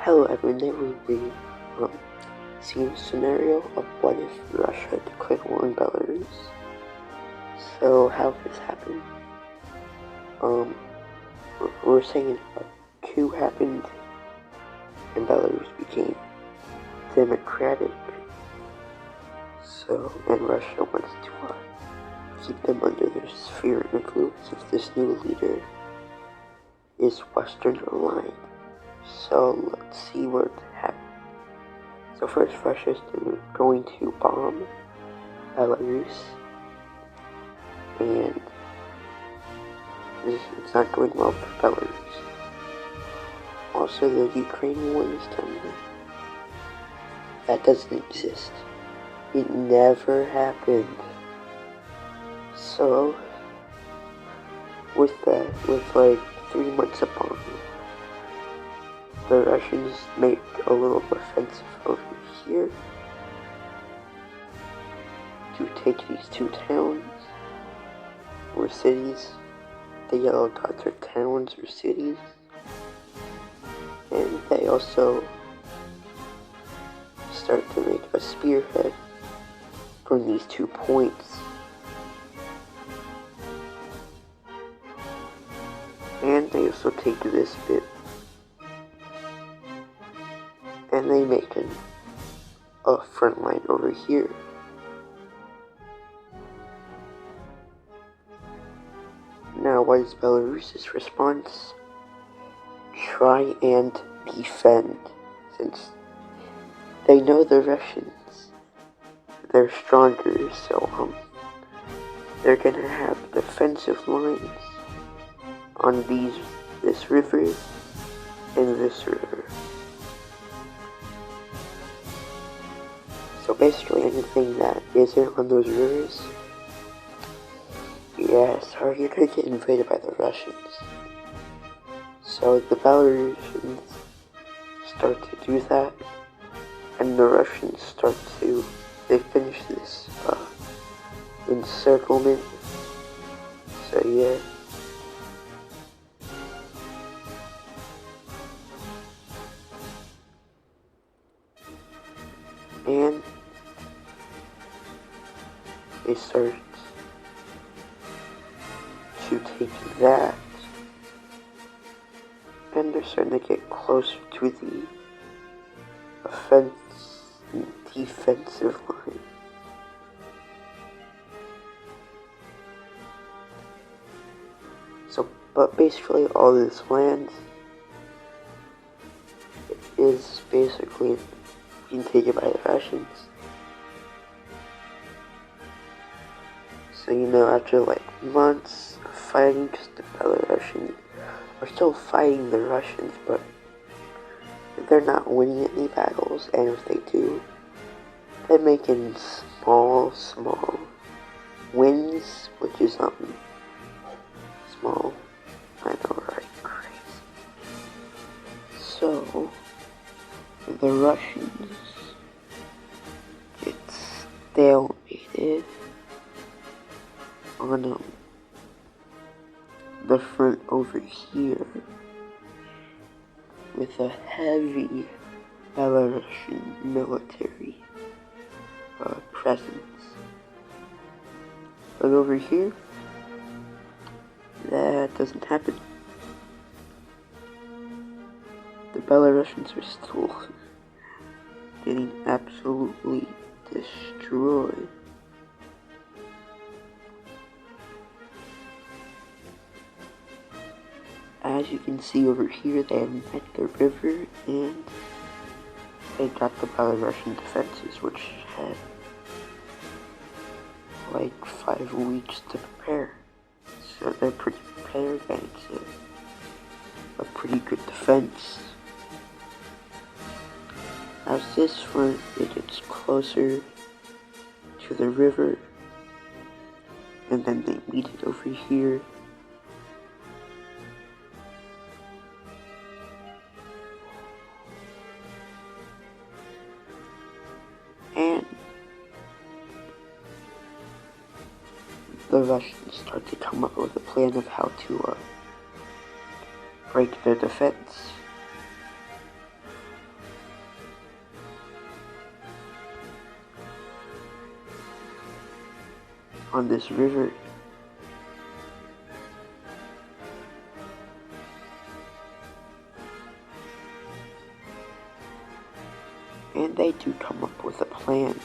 Hello everyone, they will be seeing a scenario of what if Russia declared war on Belarus. So how this happened? We're saying a coup happened and Belarus became democratic. So, and Russia wants to keep them under their sphere of influence if this new leader is Western aligned. So let's see what happens. So first, Russia's going to bomb Belarus, and it's not going well for Belarus. Also, the Ukraine war is done. That doesn't exist. It never happened. So, with like 3 months upon, the Russians make a little offensive over here to take these 2 towns or cities. The yellow dots are towns or cities, and they also start to make a spearhead from these 2 points. And they also take this bit and they make a front line over here. Now, what is Belarus's response? Try and defend, since they know the Russians, they're stronger, so they're gonna have defensive lines on this river and this river. So basically anything that isn't on those rivers, yeah, sorry, you're gonna get invaded by the Russians. So the Belarusians start to do that, and the Russians they finish this encirclement. So yeah. And they start to take that, and they're starting to get closer to the defensive line. So, but basically all this land is basically being taken by the Russians. So, after like months of fighting, because the Belarusians are still fighting the Russians, but they're not winning any battles, and if they do, they're making small wins, which is small. I know, right? Crazy. So the Russians get stalemated on the front over here with a heavy Belarusian military presence. But over here, that doesn't happen. The Belarusians are still getting absolutely destroyed. As you can see over here, they have met the river, and they got the Belarusian defenses, which had like 5 weeks to prepare. So they're pretty prepared, and it's a pretty good defense. As this front, it gets closer to the river, and then they meet it over here. And the Russians start to come up with a plan of how to break their defense. on this river. And they do come up with a plan,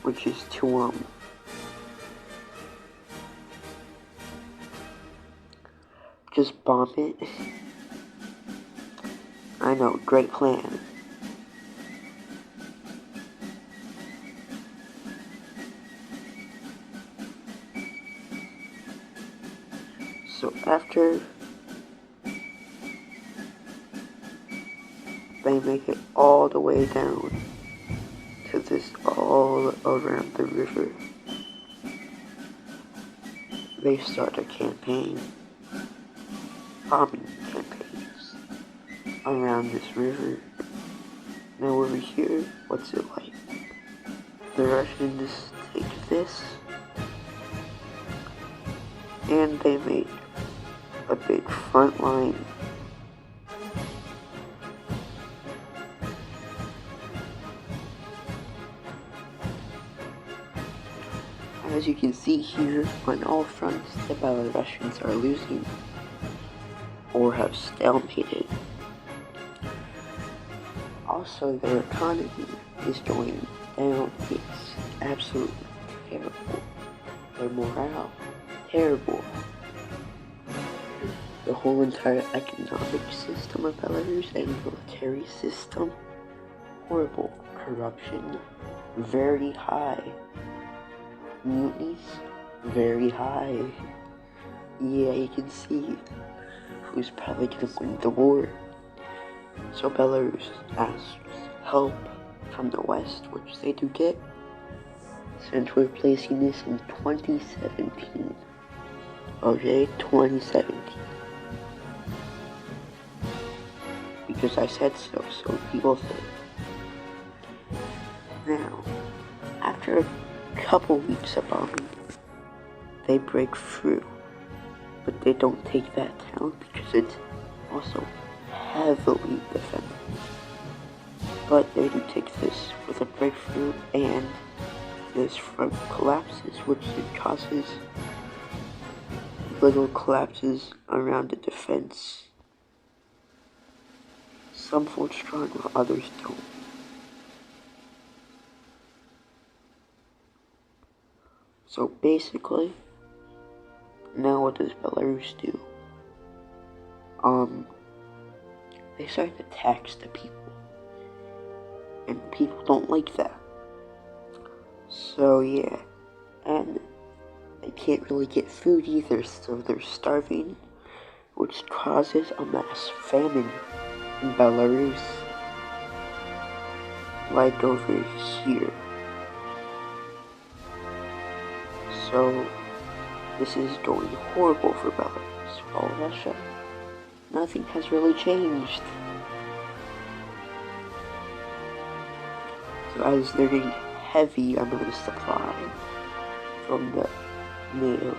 which is to just bomb it. I know, great plan. So after they make it all the way down to this all around the river, they start a campaign, bombing campaigns around this river. Now over here, what's it like? The Russians take this, and they make a big front line. As you can see here, on all fronts, the Belarusians are losing or have stalemated. Also, their economy is going down. It's absolutely terrible. Their morale, terrible. The whole entire economic system of Belarus and military system, horrible. Corruption, very high. Mutinies, very high. Yeah, you can see who's probably gonna win the war. So Belarus asks help from the West, which they do get, since we're placing this in 2017. Okay, 2017. Because I said so people think. Now, after a couple weeks of bombing, they break through, but they don't take that town because it's also heavily defended. But they do take this with a breakthrough, and this front collapses, which it causes little collapses around the defense. Some hold strong while others don't. So basically, now what does Belarus do? They start to tax the people. And people don't like that. So yeah, and they can't really get food either, so they're starving, which causes a mass famine in Belarus. Like over here. So, this is going horrible for Belarus. While Russia, nothing has really changed. So as they're getting heavy amount of supply from the NATO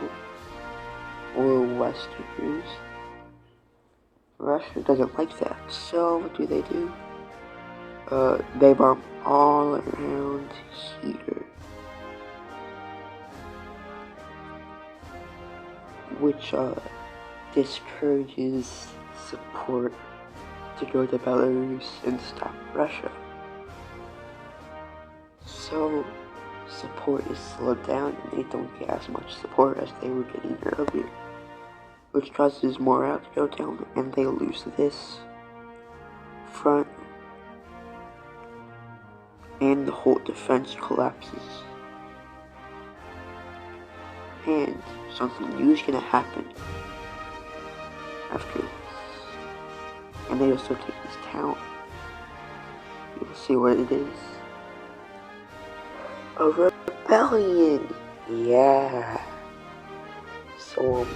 or Westerners, Russia doesn't like that. So what do? They bomb all around here, which discourages support to go to Belarus and stop Russia. So support is slowed down and they don't get as much support as they were getting earlier, which causes morale to go down and they lose this front and the whole defense collapses. And something new is gonna happen after this. And they also take this town. You'll see what it is. A rebellion! Yeah. So,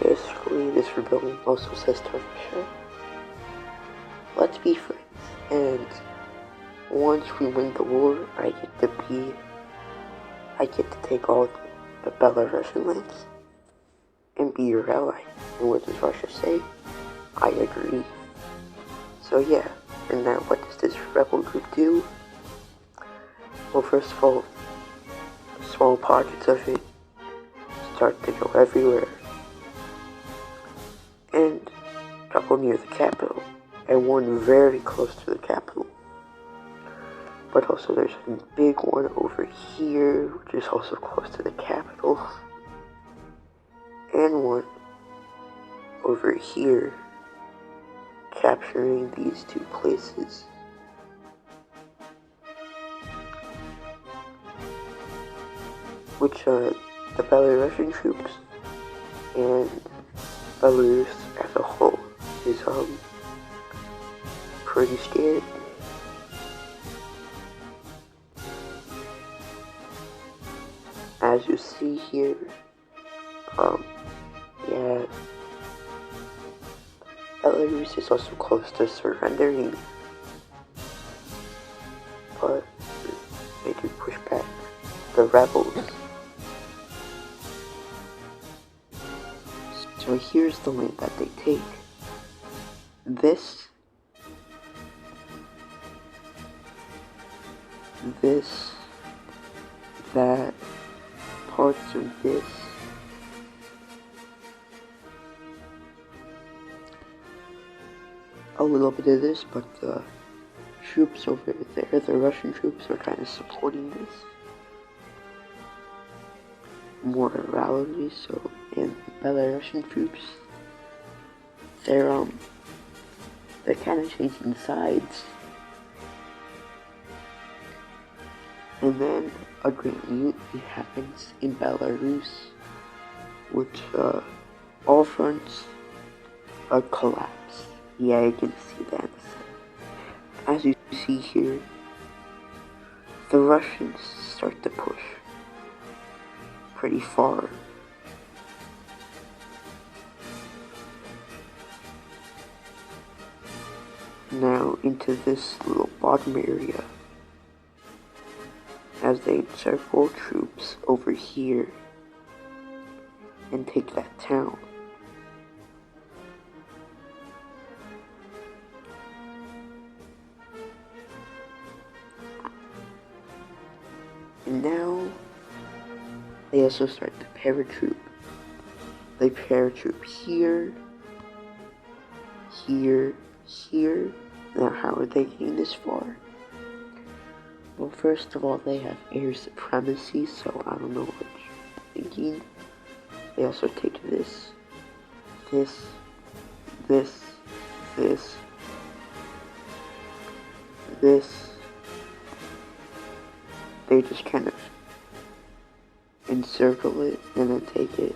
basically, this rebellion also says to Russia, let's be friends. And once we win the war, I get to take all the Belarusian lands and be your ally. And what does Russia say? I agree. So yeah, and now what does this rebel group do? Well, first of all, small pockets of it start to go everywhere, and a couple near the capital, and one very close to the capital. But also there's a big one over here, which is also close to the capital, and one over here, capturing these two places. Which the Belarusian troops and Belarus as a whole is pretty scared. As you see here, yeah, Belarus is also close to surrendering, but they do push back the rebels. So here's the land that they take. This, that, parts of this, a little bit of this, but the troops over there, the Russian troops, are kind of supporting this morality. So, and the Belarusian troops, they're kind of changing sides. And then a great unity happens in Belarus, which all fronts collapse. Yeah, you can see that. As you see here, the Russians start to push pretty far. Now into this little bottom area, as they circle troops over here and take that town. And now they also start to paratroop. They paratroop here, here, here. Now how are they getting this far? Well, first of all, they have air supremacy, so I don't know what you're thinking. They also take this, this, this, this, this. They just kind of encircle it and then take it.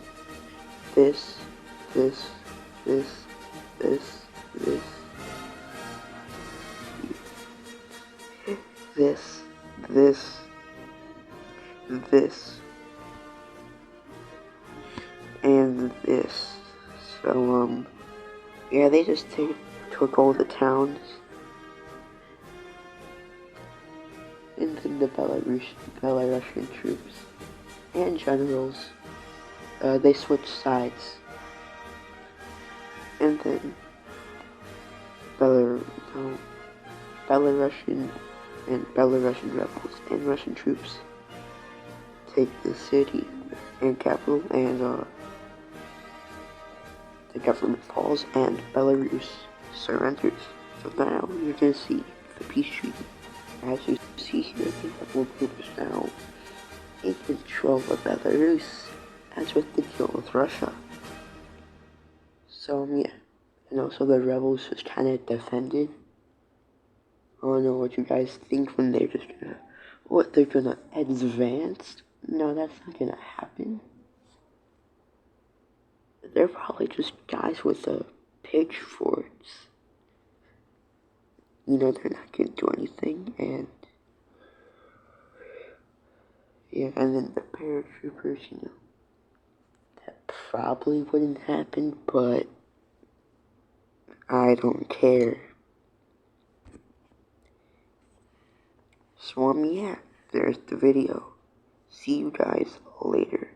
This, this, this, this, this, this, this, this, and this. So, yeah, they just took all the towns. And then the Belarusian troops and generals, they switched sides. And then Belarusian rebels and Russian troops take the city and capital, and the government falls and Belarus surrenders. So now you're gonna see the peace treaty. As you see here, the rebel group is now in control of Belarus, as with the deal with Russia. So yeah, and also the rebels just kind of defended. I don't know what you guys think when they're just gonna, what, they're gonna advance? No, that's not gonna happen. They're probably just guys with pitchforks. You know, they're not gonna do anything, and yeah, and then the paratroopers, you know, that probably wouldn't happen, but I don't care. So yeah, there's the video. See you guys later.